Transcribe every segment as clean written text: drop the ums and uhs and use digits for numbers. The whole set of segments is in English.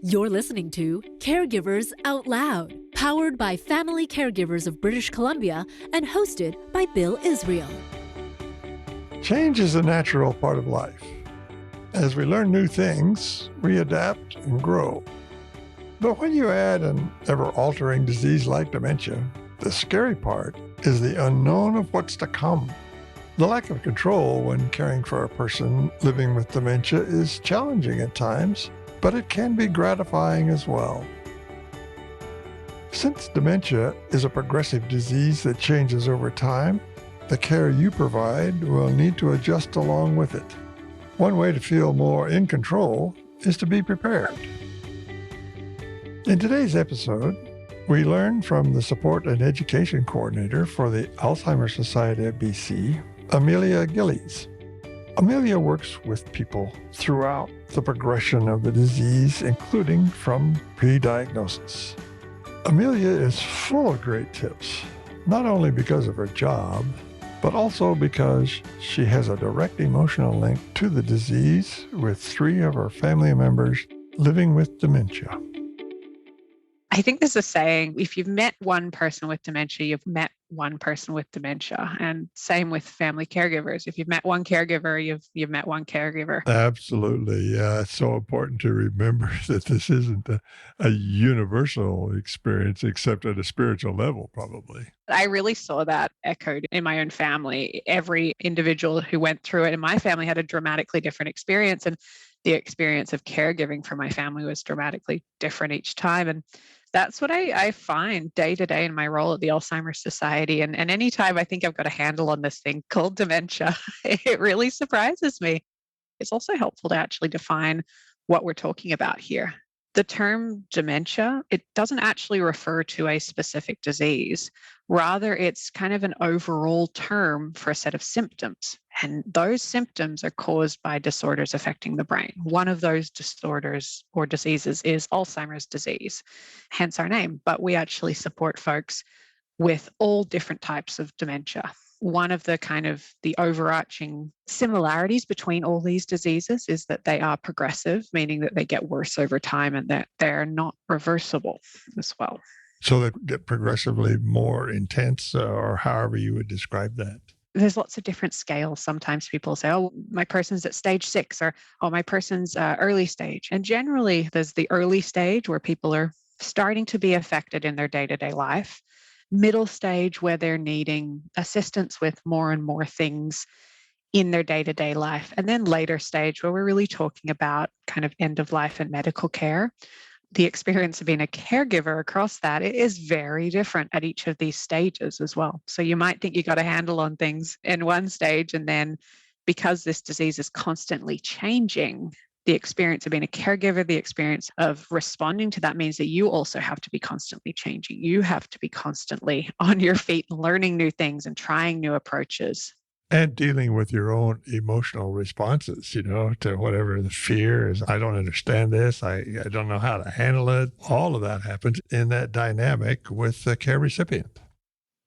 You're listening to Caregivers Out Loud, powered by Family Caregivers of British Columbia and hosted by Bill Israel. Change is a natural part of life. As we learn new things, we adapt and grow. But when you add an ever-altering disease like dementia, the scary part is the unknown of what's to come. The lack of control when caring for a person living with dementia is challenging at times, but it can be gratifying as well. Since dementia is a progressive disease that changes over time, the care you provide will need to adjust along with it. One way to feel more in control is to be prepared. In today's episode, we learn from the Support and Education Coordinator for the Alzheimer Society of BC, Amelia Gillies. Amelia works with people throughout the progression of the disease, including from pre-diagnosis. Amelia is full of great tips, not only because of her job, but also because she has a direct emotional link to the disease with 3 of her family members living with dementia. I think there's a saying, if you've met one person with dementia, you've met one person with dementia. And same with family caregivers. If you've met one caregiver, you've met one caregiver. Absolutely. Yeah, it's so important to remember that this isn't a universal experience, except at a spiritual level, probably. I really saw that echoed in my own family. Every individual who went through it in my family had a dramatically different experience. And the experience of caregiving for my family was dramatically different each time. And that's what I find day to day in my role at the Alzheimer's Society. And anytime I think I've got a handle on this thing called dementia, it really surprises me. It's also helpful to actually define what we're talking about here. The term dementia, it doesn't actually refer to a specific disease. Rather, it's kind of an overall term for a set of symptoms. And those symptoms are caused by disorders affecting the brain. One of those disorders or diseases is Alzheimer's disease, hence our name. But we actually support folks with all different types of dementia. One of the overarching similarities between all these diseases is that they are progressive, meaning that they get worse over time and that they're not reversible as well. So they get progressively more intense, or however you would describe that. There's lots of different scales. Sometimes people say, oh, my person's at stage 6, or oh, my person's early stage. And generally, there's the early stage where people are starting to be affected in their day-to-day life. Middle stage where they're needing assistance with more and more things in their day-to-day life. And then later stage where we're really talking about kind of end of life and medical care. The experience of being a caregiver across that, it is very different at each of these stages as well. So you might think you got a handle on things in one stage, and then because this disease is constantly changing, the experience of being a caregiver, the experience of responding to that means that you also have to be constantly changing. You have to be constantly on your feet, learning new things and trying new approaches. And dealing with your own emotional responses, to whatever the fear is. I don't understand this. I don't know how to handle it. All of that happens in that dynamic with the care recipient.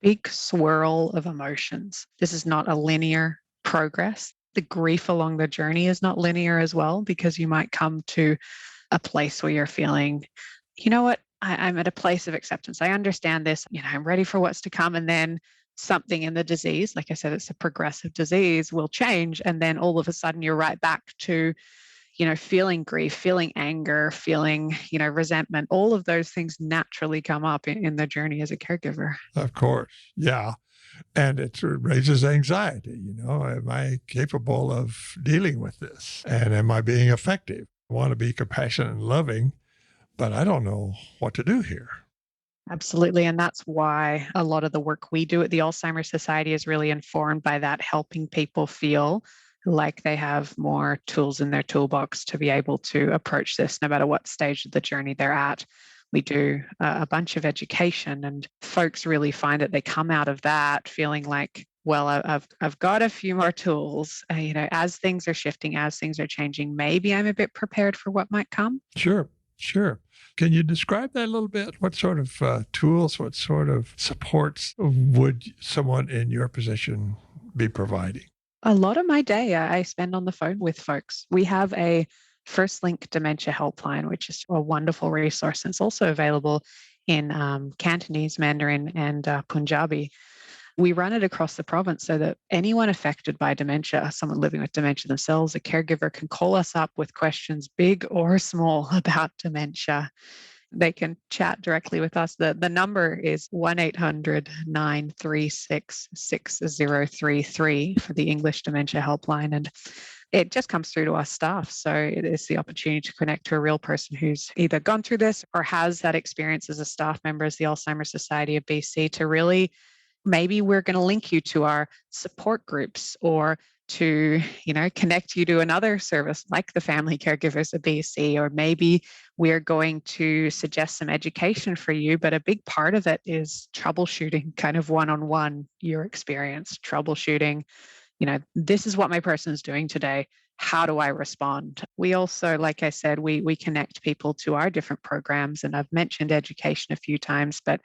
Big swirl of emotions. This is not a linear progress. The grief along the journey is not linear as well, because you might come to a place where you're feeling, you know what, I'm at a place of acceptance. I understand this. I'm ready for what's to come. And then something in the disease, like I said, it's a progressive disease, will change. And then all of a sudden you're right back to, feeling grief, feeling anger, feeling, resentment. All of those things naturally come up in the journey as a caregiver. Of course. Yeah. And it raises anxiety. Am I capable of dealing with this? And am I being effective? I want to be compassionate and loving, but I don't know what to do here. Absolutely. And that's why a lot of the work we do at the Alzheimer's Society is really informed by that, helping people feel like they have more tools in their toolbox to be able to approach this no matter what stage of the journey they're at. We do a bunch of education, and folks really find that they come out of that feeling like, well, I've got a few more tools, as things are shifting, as things are changing, maybe I'm a bit prepared for what might come. Sure. Can you describe that a little bit? What sort of tools, what sort of supports would someone in your position be providing? A lot of my day I spend on the phone with folks. We have a First Link Dementia Helpline, which is a wonderful resource. And it's also available in Cantonese, Mandarin, and Punjabi. We run it across the province so that anyone affected by dementia, someone living with dementia themselves, a caregiver, can call us up with questions big or small about dementia. They can chat directly with us. The number is 1-800-936-6033 for the English Dementia Helpline. And it just comes through to us staff. So it is the opportunity to connect to a real person who's either gone through this or has that experience as a staff member as the Alzheimer's Society of BC to really, maybe we're going to link you to our support groups or to, connect you to another service like the Family Caregivers of BC, or maybe we're going to suggest some education for you. But a big part of it is troubleshooting, kind of one-on-one, your experience, troubleshooting. This is what my person is doing today. How do I respond? We also, like I said, we connect people to our different programs. And I've mentioned education a few times, but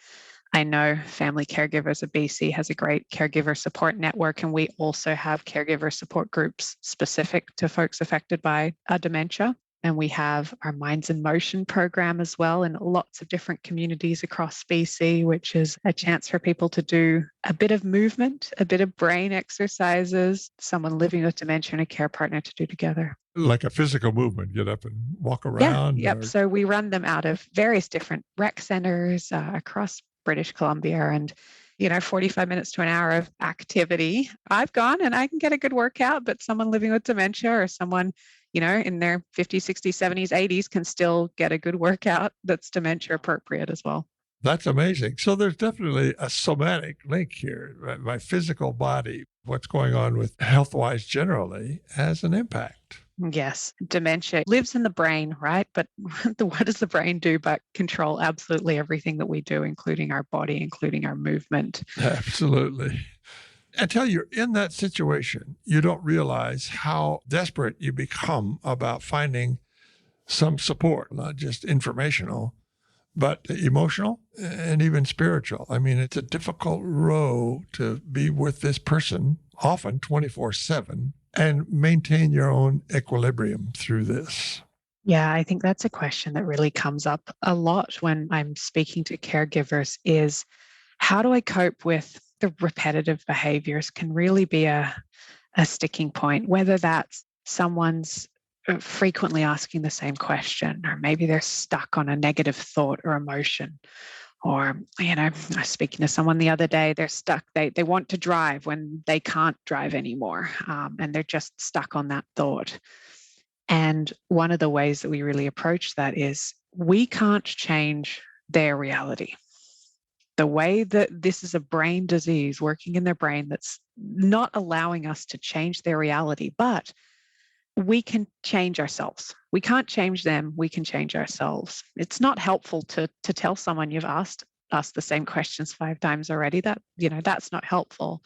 I know Family Caregivers of BC has a great caregiver support network, and we also have caregiver support groups specific to folks affected by dementia. And we have our Minds in Motion program as well in lots of different communities across BC, which is a chance for people to do a bit of movement, a bit of brain exercises, someone living with dementia and a care partner to do together. Like a physical movement, get up and walk around? Yeah, yep. So we run them out of various different rec centers across British Columbia, and 45 minutes to an hour of activity. I've gone and I can get a good workout, but someone living with dementia or someone in their 50s, 60s, 70s, 80s can still get a good workout that's dementia appropriate as well. That's amazing. So there's definitely a somatic link here. My physical body, what's going on with health-wise generally, has an impact. Yes, dementia lives in the brain, right? But what does the brain do but control absolutely everything that we do, including our body, including our movement? Absolutely. Until you're in that situation, you don't realize how desperate you become about finding some support, not just informational, but emotional and even spiritual. I mean, it's a difficult row to be with this person, often 24/7, and maintain your own equilibrium through this. Yeah, I think that's a question that really comes up a lot when I'm speaking to caregivers is, how do I cope with the repetitive behaviors can really be a sticking point, whether that's someone's frequently asking the same question, or maybe they're stuck on a negative thought or emotion. Or, I was speaking to someone the other day, they're stuck. They want to drive when they can't drive anymore. And they're just stuck on that thought. And one of the ways that we really approach that is we can't change their reality. The way that this is a brain disease working in their brain that's not allowing us to change their reality, but we can change ourselves. We can't change them. We can change ourselves. It's not helpful to tell someone you've asked us the same questions 5 times already. That's not helpful.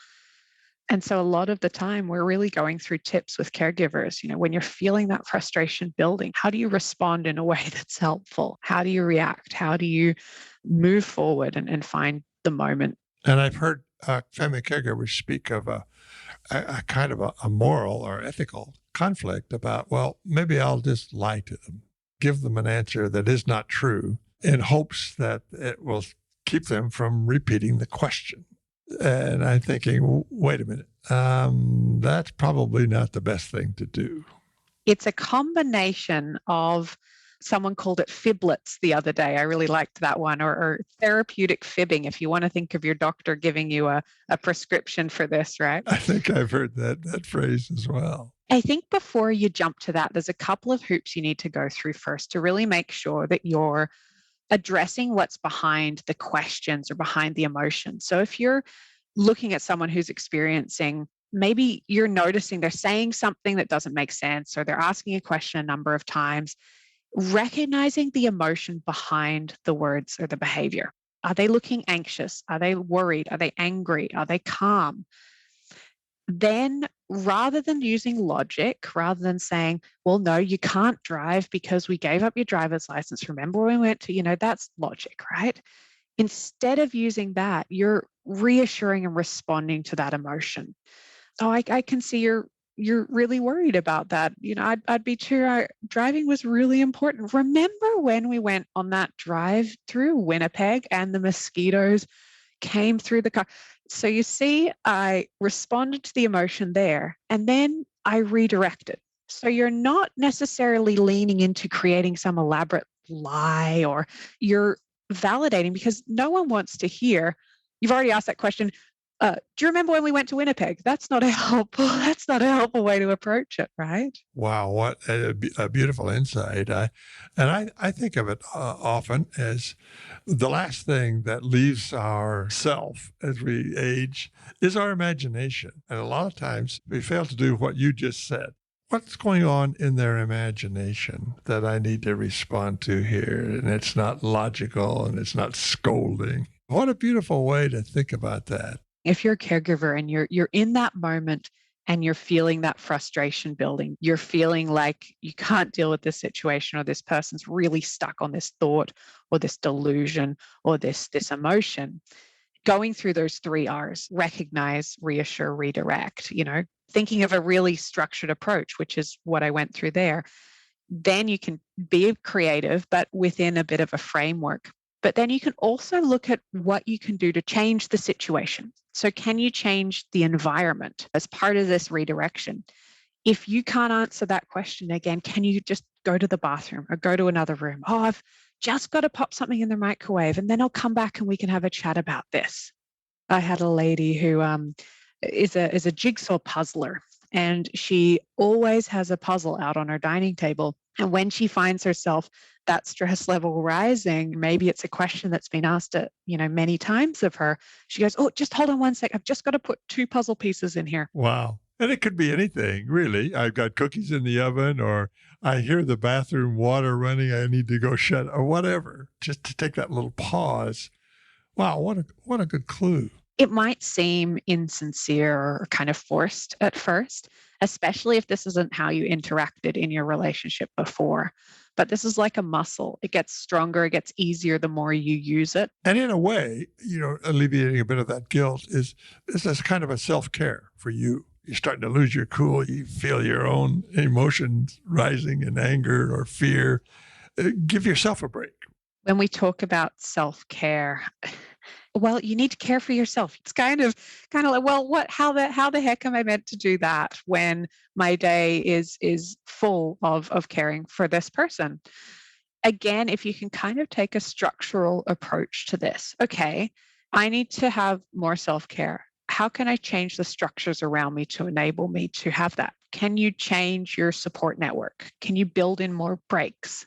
And so a lot of the time we're really going through tips with caregivers. When you're feeling that frustration building, how do you respond in a way that's helpful? How do you react? How do you move forward and find the moment? And I've heard family caregivers speak of a kind of a moral or ethical conflict about, well, maybe I'll just lie to them, give them an answer that is not true in hopes that it will keep them from repeating the question. And I'm thinking, wait a minute, that's probably not the best thing to do. It's a combination of, someone called it fiblets the other day. I really liked that one, or therapeutic fibbing, if you want to think of your doctor giving you a prescription for this, right? I think I've heard that phrase as well. I think before you jump to that, there's a couple of hoops you need to go through first to really make sure that you're addressing what's behind the questions or behind the emotions. So if you're looking at someone who's experiencing, maybe you're noticing they're saying something that doesn't make sense, or they're asking a question a number of times, recognizing the emotion behind the words or the behavior. Are they looking anxious? Are they worried? Are they angry? Are they calm? Then rather than using logic, rather than saying, well, no, you can't drive because we gave up your driver's license. Remember when we went to, that's logic, right? Instead of using that, you're reassuring and responding to that emotion. Oh, I can see you're really worried about that. I'd be too. Driving was really important. Remember when we went on that drive through Winnipeg and the mosquitoes came through the car? So you see, I responded to the emotion there and then I redirected. So you're not necessarily leaning into creating some elaborate lie, or you're validating, because no one wants to hear. You've already asked that question. Do you remember when we went to Winnipeg? That's not a helpful. That's not a helpful way to approach it, right? Wow, what a beautiful insight. I think of it often as the last thing that leaves our self as we age is our imagination. And a lot of times we fail to do what you just said. What's going on in their imagination that I need to respond to here? And it's not logical and it's not scolding. What a beautiful way to think about that. If you're a caregiver and you're in that moment and you're feeling that frustration building, you're feeling like you can't deal with this situation, or this person's really stuck on this thought or this delusion or this emotion, going through those 3 R's: recognize, reassure, redirect, thinking of a really structured approach, which is what I went through there. Then you can be creative, but within a bit of a framework. But then you can also look at what you can do to change the situation. So can you change the environment as part of this redirection? If you can't answer that question again, can you just go to the bathroom or go to another room? Oh, I've just got to pop something in the microwave and then I'll come back and we can have a chat about this. I had a lady who is a jigsaw puzzler, and she always has a puzzle out on her dining table. And when she finds herself that stress level rising, maybe it's a question that's been asked many times of her. She goes, "Oh, just hold on one sec. I've just got to put 2 puzzle pieces in here." Wow. And it could be anything, really. I've got cookies in the oven, or I hear the bathroom water running. I need to go shut, or whatever, just to take that little pause. Wow. What a good clue. It might seem insincere or kind of forced at first, especially if this isn't how you interacted in your relationship before. But this is like a muscle. It gets stronger, it gets easier the more you use it. And in a way, alleviating a bit of that guilt is as kind of a self-care for you. You're starting to lose your cool. You feel your own emotions rising in anger or fear. Give yourself a break. When we talk about self-care, well, you need to care for yourself. It's kind of like, well, how the heck am I meant to do that when my day is full of caring for this person? Again, if you can kind of take a structural approach to this. Okay, I need to have more self-care. How can I change the structures around me to enable me to have that? Can you change your support network? Can you build in more breaks?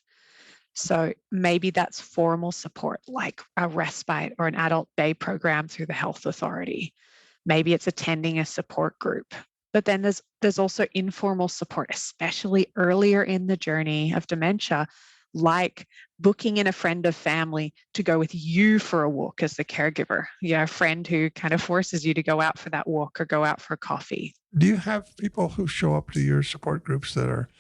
So maybe that's formal support, like a respite or an adult day program through the health authority. Maybe it's attending a support group. But then there's also informal support, especially earlier in the journey of dementia, like booking in a friend of family to go with you for a walk as the caregiver. A friend who kind of forces you to go out for that walk or go out for coffee. Do you have people who show up to your support groups that are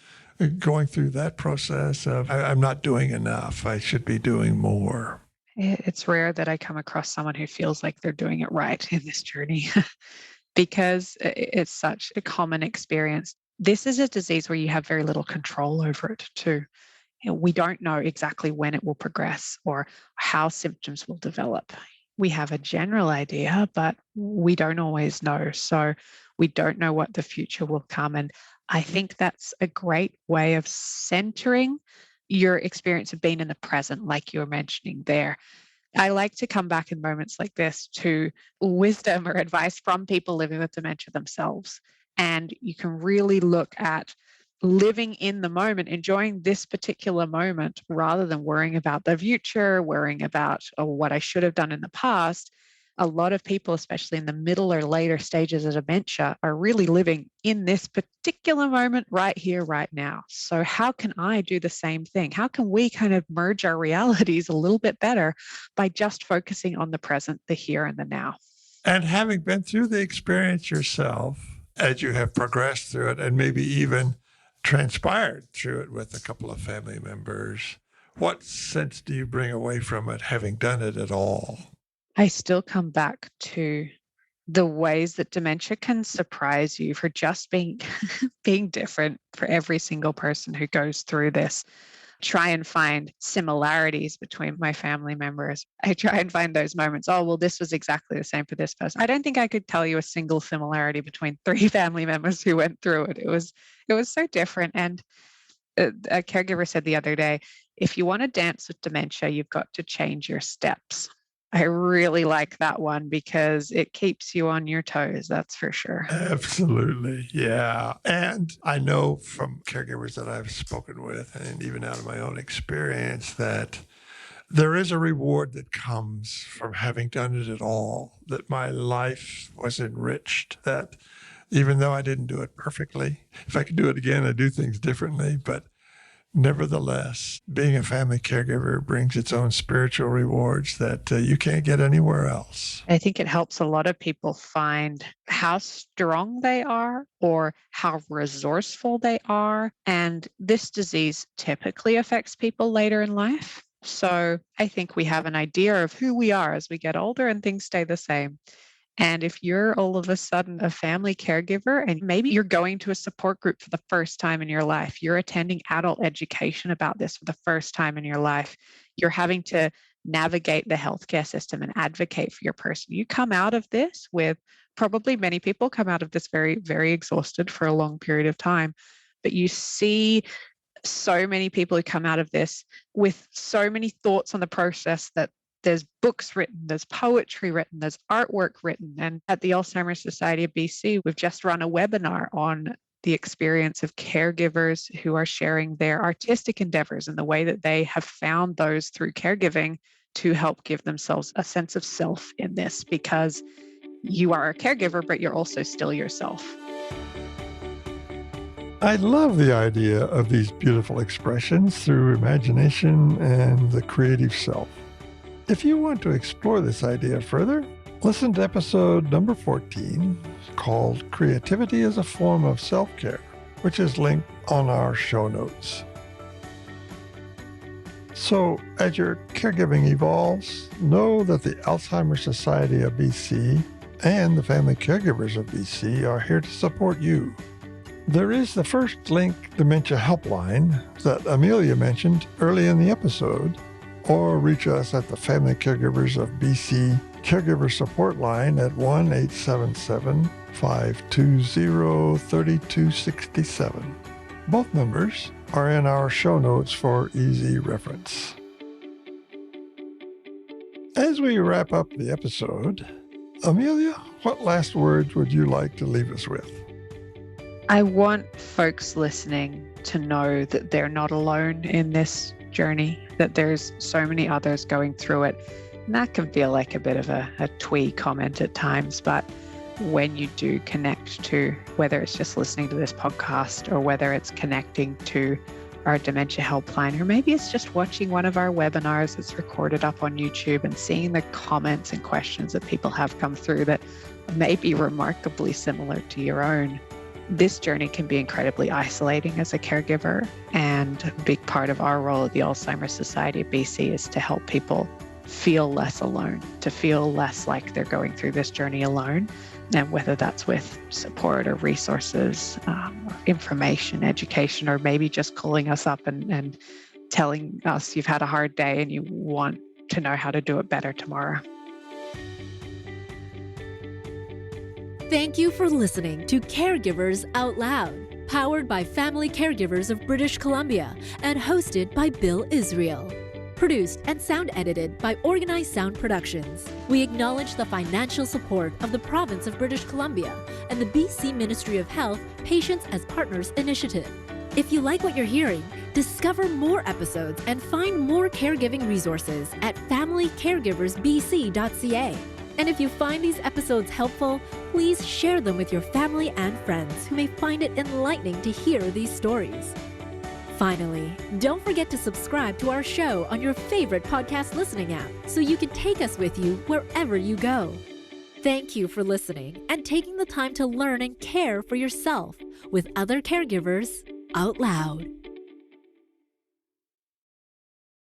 going through that process of, I'm not doing enough, I should be doing more? It's rare that I come across someone who feels like they're doing it right in this journey because it's such a common experience. This is a disease where you have very little control over it too. We don't know exactly when it will progress or how symptoms will develop. We have a general idea, but we don't always know. So we don't know what the future will come. And I think that's a great way of centering your experience of being in the present, like you were mentioning there. I like to come back in moments like this to wisdom or advice from people living with dementia themselves. And you can really look at living in the moment, enjoying this particular moment rather than worrying about the future, worrying about what I should have done in the past. A lot of people, especially in the middle or later stages of dementia, are really living in this particular moment right here, right now. So how can I do the same thing? How can we kind of merge our realities a little bit better by just focusing on the present, the here and the now? And having been through the experience yourself, as you have progressed through it and maybe even transpired through it with a couple of family members, what sense do you bring away from it, having done it at all? I still come back to the ways that dementia can surprise you for just being being different for every single person who goes through this. Try and find similarities between my family members. I try and find those moments. Oh, well, this was exactly the same for this person. I don't think I could tell you a single similarity between 3 family members who went through it. It was so different. And a caregiver said the other day, if you want to dance with dementia, you've got to change your steps. I really like that one because it keeps you on your toes, that's for sure. Absolutely. Yeah. And I know from caregivers that I've spoken with, and even out of my own experience, that there is a reward that comes from having done it at all, that my life was enriched, that even though I didn't do it perfectly, if I could do it again, I'd do things differently. But nevertheless, being a family caregiver brings its own spiritual rewards that you can't get anywhere else. I think it helps a lot of people find how strong they are or how resourceful they are. And this disease typically affects people later in life. So I think we have an idea of who we are as we get older and things stay the same. And if you're all of a sudden a family caregiver and maybe you're going to a support group for the first time in your life, you're attending adult education about this for the first time in your life, you're having to navigate the healthcare system and advocate for your person. You come out of this with, probably many people come out of this very, very exhausted for a long period of time, but you see so many people who come out of this with so many thoughts on the process that there's books written, there's poetry written, there's artwork written. And at the Alzheimer Society of BC, we've just run a webinar on the experience of caregivers who are sharing their artistic endeavors and the way that they have found those through caregiving to help give themselves a sense of self in this, because you are a caregiver, but you're also still yourself. I love the idea of these beautiful expressions through imagination and the creative self. If you want to explore this idea further, listen to episode number 14 called Creativity as a Form of Self-Care, which is linked on our show notes. So, as your caregiving evolves, know that the Alzheimer Society of BC and the Family Caregivers of BC are here to support you. There is the First Link Dementia Helpline that Amelia mentioned early in the episode, or reach us at the Family Caregivers of BC Caregiver Support Line at 1-877-520-3267. Both numbers are in our show notes for easy reference. As we wrap up the episode, Amelia, what last words would you like to leave us with? I want folks listening to know that they're not alone in this journey, that there's so many others going through it. And that can feel like a bit of a twee comment at times, but when you do connect to, whether it's just listening to this podcast or whether it's connecting to our dementia helpline, or maybe it's just watching one of our webinars that's recorded up on YouTube and seeing the comments and questions that people have come through that may be remarkably similar to your own. This journey can be incredibly isolating as a caregiver, and a big part of our role at the Alzheimer Society of BC is to help people feel less alone, to feel less like they're going through this journey alone. And whether that's with support or resources, or information, education, or maybe just calling us up and telling us you've had a hard day and you want to know how to do it better tomorrow. Thank you for listening to Caregivers Out Loud, powered by Family Caregivers of British Columbia and hosted by Bill Israel. Produced and sound edited by Organized Sound Productions. We acknowledge the financial support of the Province of British Columbia and the BC Ministry of Health Patients as Partners initiative. If you like what you're hearing, discover more episodes and find more caregiving resources at familycaregiversbc.ca. And if you find these episodes helpful, please share them with your family and friends who may find it enlightening to hear these stories. Finally, don't forget to subscribe to our show on your favorite podcast listening app so you can take us with you wherever you go. Thank you for listening and taking the time to learn and care for yourself with other caregivers out loud.